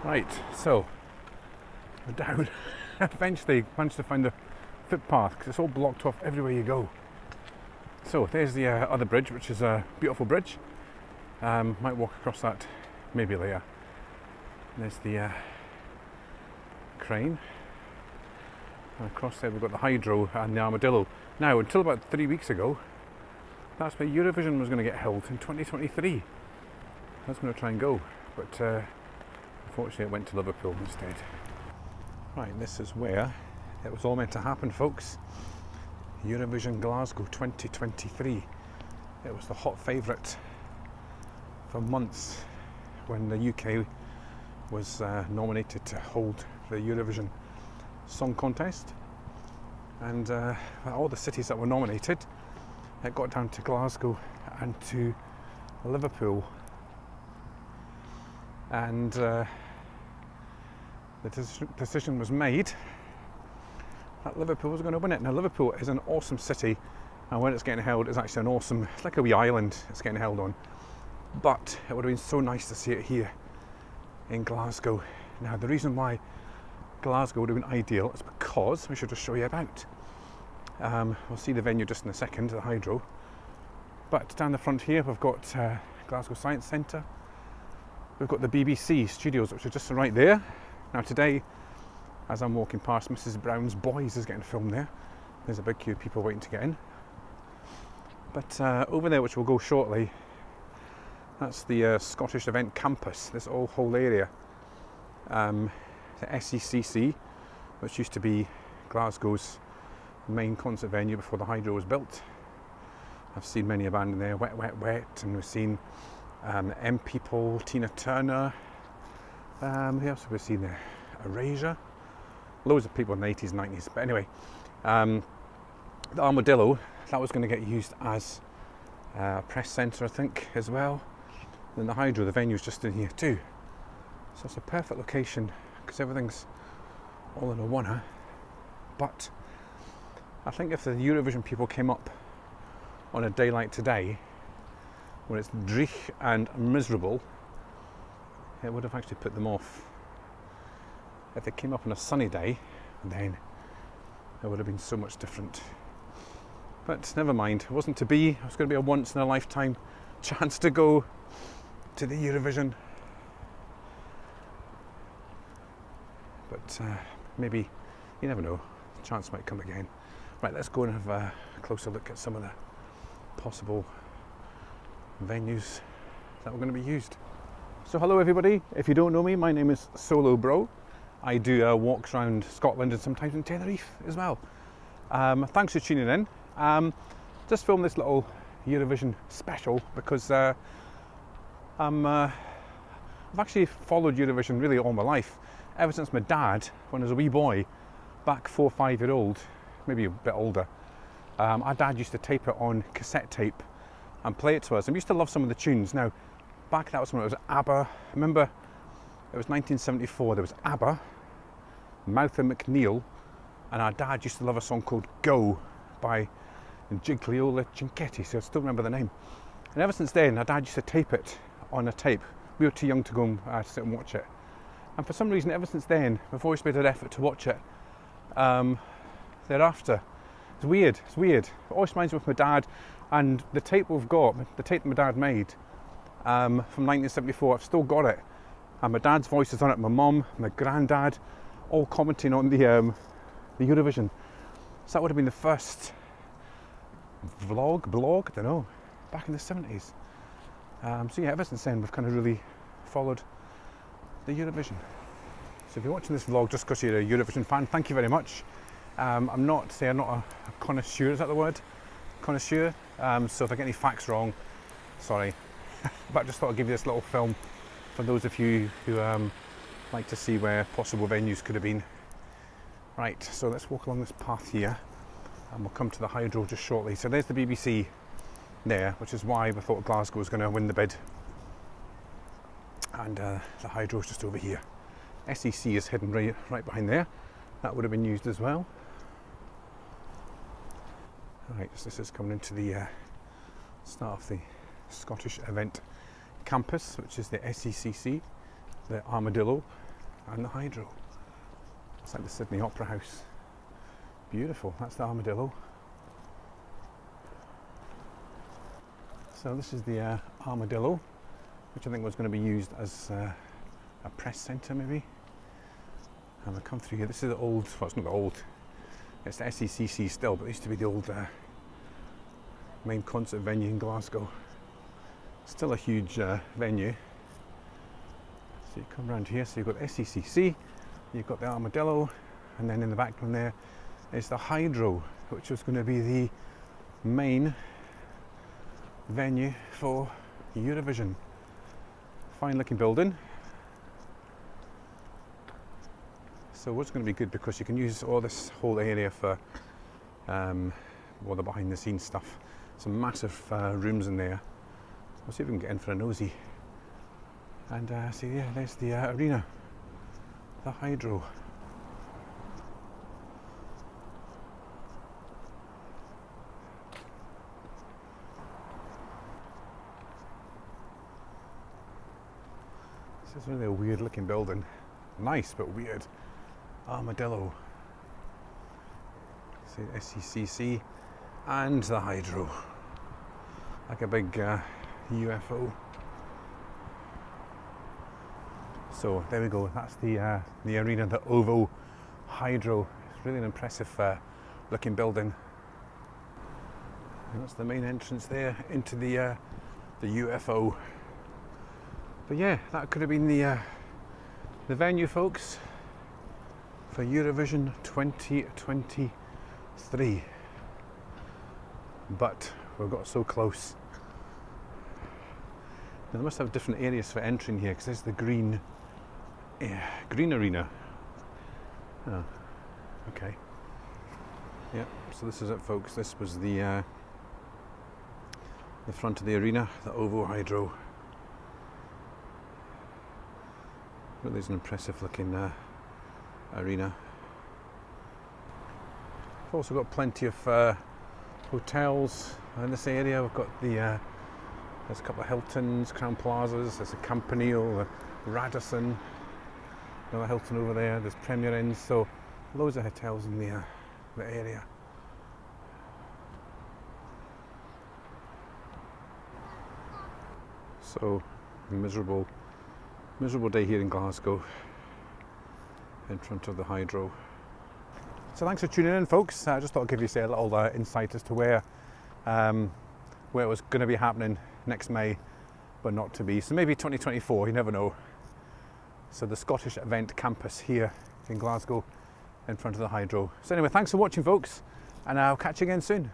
Right, so we're down. Eventually managed to find the footpath because it's all blocked off everywhere you go. So there's the other bridge, which is a beautiful bridge. Might walk across that maybe later. There's the crane. And across there we've got the Hydro and the Armadillo. Now, until about 3 weeks ago, that's where Eurovision was going to get held in 2023. I was going to try and go, but unfortunately it went to Liverpool instead. Right, this is where it was all meant to happen, folks. Eurovision Glasgow 2023. It was the hot favourite for months when the UK was nominated to hold the Eurovision Song Contest, and all the cities that were nominated, it got down to Glasgow and to Liverpool, and the decision was made that Liverpool was going to win it. Now, Liverpool is an awesome city, and when it's getting held, it's actually an awesome, it's like a wee island it's getting held on, but it would have been so nice to see it here in Glasgow. Now, the reason why Glasgow would have been ideal is because, we should just show you about. We'll see the venue just in a second, the Hydro. But down the front here we've got Glasgow Science Centre. We've got the BBC studios, which are just right there. Now today, as I'm walking past, Mrs Brown's Boys is getting filmed there. There's a big queue of people waiting to get in. But over there, which we'll go shortly, that's the Scottish Event Campus, this whole area. The SECC, which used to be Glasgow's main concert venue before the Hydro was built. I've seen many a band in there, Wet Wet Wet, and we've seen M People, Tina Turner, who else have we seen there? Erasure, loads of people in the 80s and 90s. But anyway, the Armadillo, that was going to get used as a press centre, I think, as well. And then the Hydro, the venue's just in here too. So it's a perfect location because everything's all in a one-er. But I think if the Eurovision people came up on a day like today, when it's dreich and miserable, it would have actually put them off. If they came up on a sunny day, then it would have been so much different. But never mind, it wasn't to be. It was going to be a once in a lifetime chance to go to the Eurovision. But maybe, you never know, the chance might come again. Right, let's go and have a closer look at some of the possible venues that were going to be used. So hello everybody, if you don't know me, my name is Solo Bro. I do walks around Scotland and sometimes in Tenerife as well. Thanks for tuning in. Just filmed this little Eurovision special because I've actually followed Eurovision really all my life. Ever since my dad, when I was a wee boy, back 4 or 5 year old, maybe a bit older, our dad used to tape it on cassette tape and play it to us. And we used to love some of the tunes. Now, back that was when it was ABBA. Remember, it was 1974. There was ABBA, Martha McNeil, and our dad used to love a song called Go by Gigliola Cinquetti, so I still remember the name. And ever since then, our dad used to tape it on a tape. We were too young to go and sit and watch it. And for some reason, ever since then, we've always made an effort to watch it thereafter. It's weird. It always reminds me of my dad, and the tape we've got, the tape that my dad made from 1974, I've still got it. And my dad's voice is on it, my mum, my granddad, all commenting on the Eurovision. So that would have been the first blog, I don't know, back in the 70s. So yeah, ever since then, we've kind of really followed the Eurovision. So if you're watching this vlog just because you're a Eurovision fan, thank you very much. I'm not a connoisseur, is that the word? Connoisseur. So if I get any facts wrong, sorry. But I just thought I'd give you this little film for those of you who like to see where possible venues could have been. Right, so let's walk along this path here and we'll come to the Hydro just shortly. So there's the BBC there, which is why we thought Glasgow was going to win the bid. And the Hydro's just over here. SEC is hidden right behind there. That would have been used as well. Right, so this is coming into the start of the Scottish Event Campus, which is the SECC, the Armadillo, and the Hydro. It's like the Sydney Opera House. Beautiful, that's the Armadillo. So this is the Armadillo, which I think was going to be used as a press centre maybe. And we'll come through here. This is the old, well it's not the old, it's the SECC still, but it used to be the old main concert venue in Glasgow. Still a huge venue. So you come around here, so you've got SECC, you've got the Armadillo, and then in the background there is the Hydro, which was going to be the main venue for Eurovision. Fine looking building. So what's going to be good, because you can use all this whole area for all the behind the scenes stuff. Some massive rooms in there. We'll see if we can get in for a nosy. And see, yeah, there's the arena, the Hydro. This is really a weird looking building. Nice, but weird. Armadillo. See, SECC and the Hydro. Like a big UFO. So there we go, that's the arena, the Ovo Hydro. It's really an impressive looking building. And that's the main entrance there into the UFO. But yeah, that could have been the venue, folks, for Eurovision 2023. But we got so close. Now they must have different areas for entering here, because there's the green arena. Oh, okay. Yeah, so this is it, folks. This was the front of the arena, the Ovo Hydro. Really is an impressive looking arena. We've also got plenty of hotels in this area. We've got there's a couple of Hiltons, Crown Plazas, there's a Campanile, Radisson, another Hilton over there, there's Premier Inns, so loads of hotels in the area. So miserable day here in Glasgow in front of the Hydro. So thanks for tuning in, folks. I just thought I'd give you a little insight as to where it was going to be happening next May, but not to be. So maybe 2024, you never know. So the Scottish Event Campus here in Glasgow in front of the Hydro. So anyway, thanks for watching, folks, and I'll catch you again soon.